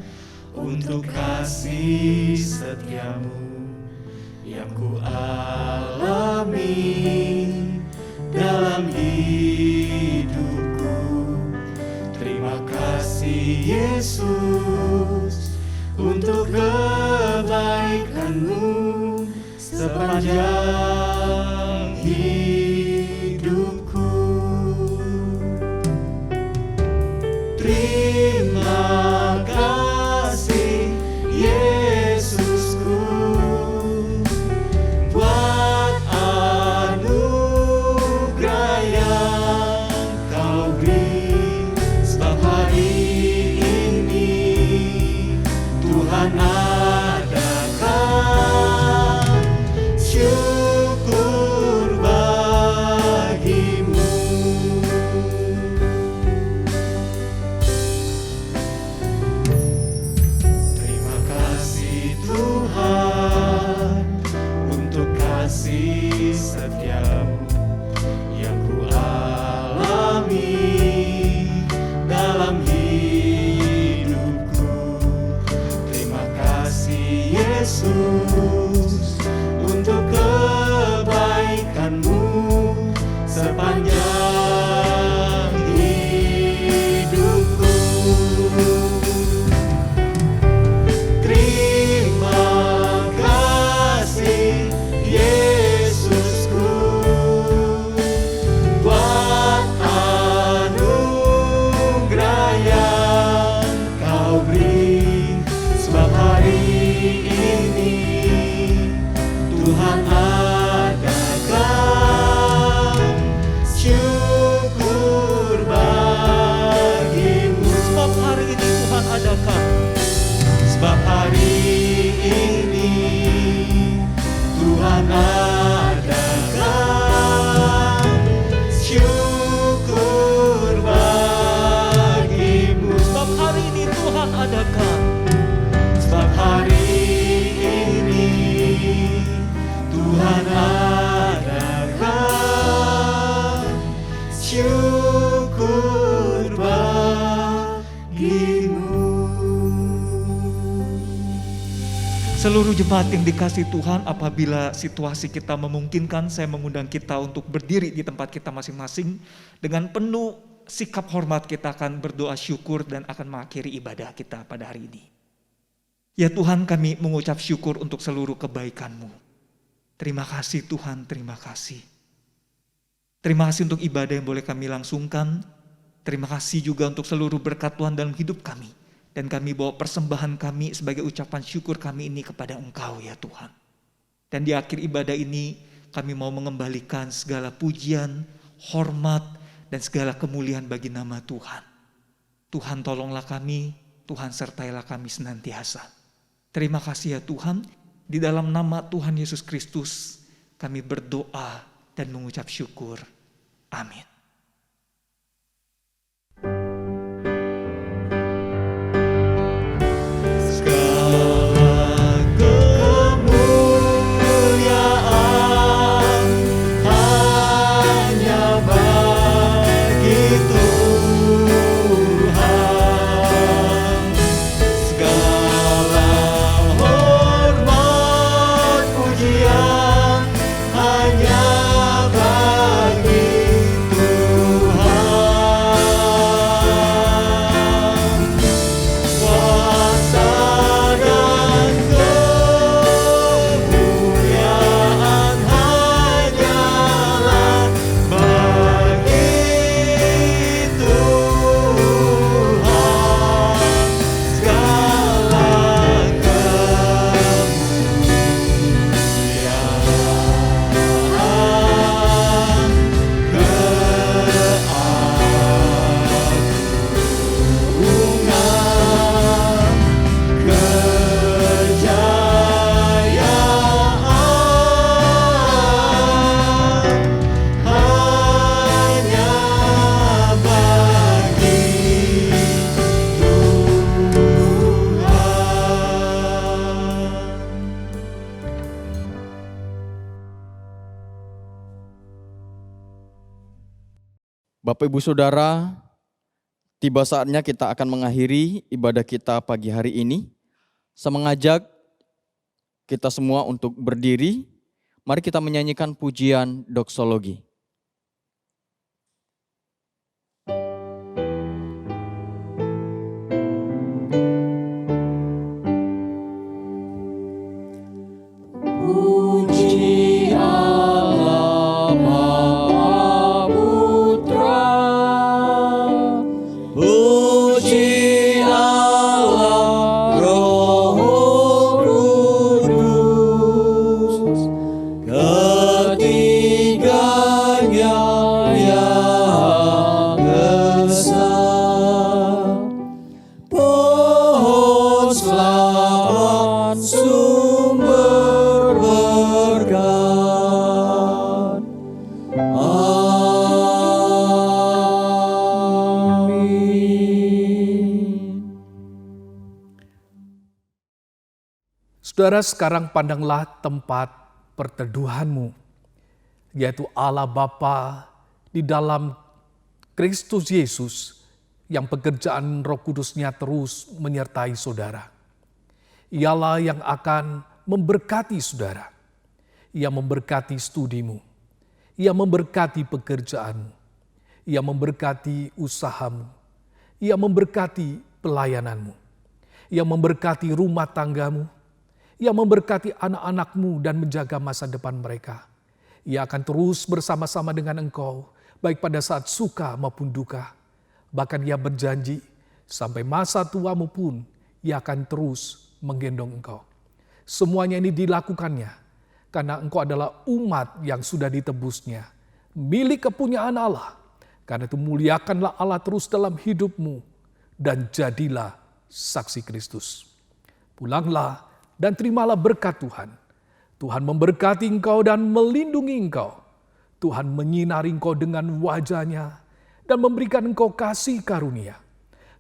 Speaker 4: untuk kasih setiamu yang ku alami dalam hidupku. Terima kasih Yesus untuk kebaikanmu sepanjang hidupku. Terima kasih Yesusku buat anugerah yang kau beri, sebab hari ini Tuhan adakan syukur bagimu. Kasih setiamu yang ku alami dalam hidupku. Terima kasih Yesus untuk kebaikanmu sepanjang hidupku. Terima kasih Yesusku buat anugerah yang kau beri, sebab hari ini Tuhan adakan syukur bagimu. Sebab hari ini Tuhan adakan, sebab hari ini Tuhan adakan syukur bagimu. Sebab hari ini Tuhan adakan, sebab hari ini Tuhan adakan syukur bagimu.
Speaker 3: Seluruh jemaat yang dikasihi Tuhan, apabila situasi kita memungkinkan, saya mengundang kita untuk berdiri di tempat kita masing-masing. Dengan penuh sikap hormat kita akan berdoa syukur dan akan mengakhiri ibadah kita pada hari ini. Ya Tuhan, kami mengucap syukur untuk seluruh kebaikan-Mu. Terima kasih Tuhan, terima kasih. Terima kasih untuk ibadah yang boleh kami langsungkan. Terima kasih juga untuk seluruh berkat Tuhan dalam hidup kami. Dan kami bawa persembahan kami sebagai ucapan syukur kami ini kepada Engkau ya Tuhan. Dan di akhir ibadah ini kami mau mengembalikan segala pujian, hormat, dan segala kemuliaan bagi nama Tuhan. Tuhan tolonglah kami, Tuhan sertailah kami senantiasa. Terima kasih ya Tuhan, di dalam nama Tuhan Yesus Kristus kami berdoa dan mengucap syukur. Amin.
Speaker 2: Bapak Ibu Saudara, tiba saatnya kita akan mengakhiri ibadah kita pagi hari ini. Saya mengajak kita semua untuk berdiri. Mari kita menyanyikan pujian doksologi.
Speaker 5: Saudara, sekarang pandanglah tempat perteduhanmu, yaitu Allah Bapa di dalam Kristus Yesus yang pekerjaan Roh Kudus-Nya terus menyertai saudara. Ialah yang akan memberkati saudara. Ia memberkati studimu. Ia memberkati pekerjaanmu. Ia memberkati usahamu. Ia memberkati pelayananmu. Ia memberkati rumah tanggamu. Ia memberkati anak-anakmu dan menjaga masa depan mereka. Ia akan terus bersama-sama dengan engkau, baik pada saat suka maupun duka. Bahkan ia berjanji, sampai masa tuamu pun, ia akan terus menggendong engkau. Semuanya ini dilakukannya, karena engkau adalah umat yang sudah ditebusnya, milik kepunyaan Allah. Karena itu muliakanlah Allah terus dalam hidupmu, dan jadilah saksi Kristus. Pulanglah, dan terimalah berkat Tuhan. Tuhan memberkati engkau dan melindungi engkau. Tuhan menyinari engkau dengan wajah-Nya dan memberikan engkau kasih karunia.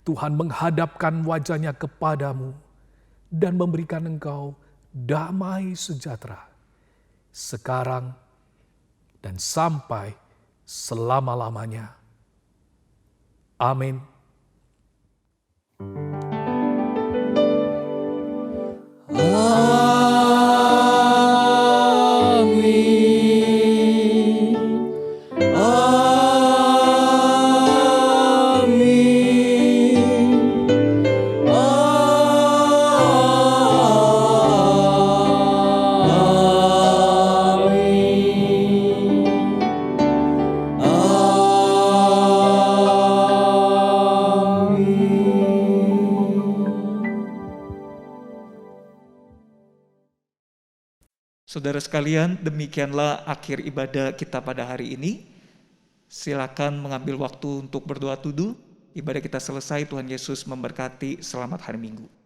Speaker 5: Tuhan menghadapkan wajah-Nya kepadamu dan memberikan engkau damai sejahtera. Sekarang dan sampai selama-lamanya. Amin.
Speaker 3: Saudara sekalian, demikianlah akhir ibadah kita pada hari ini. Silakan mengambil waktu untuk berdoa tuduh. Ibadah kita selesai, Tuhan Yesus memberkati. Selamat hari Minggu.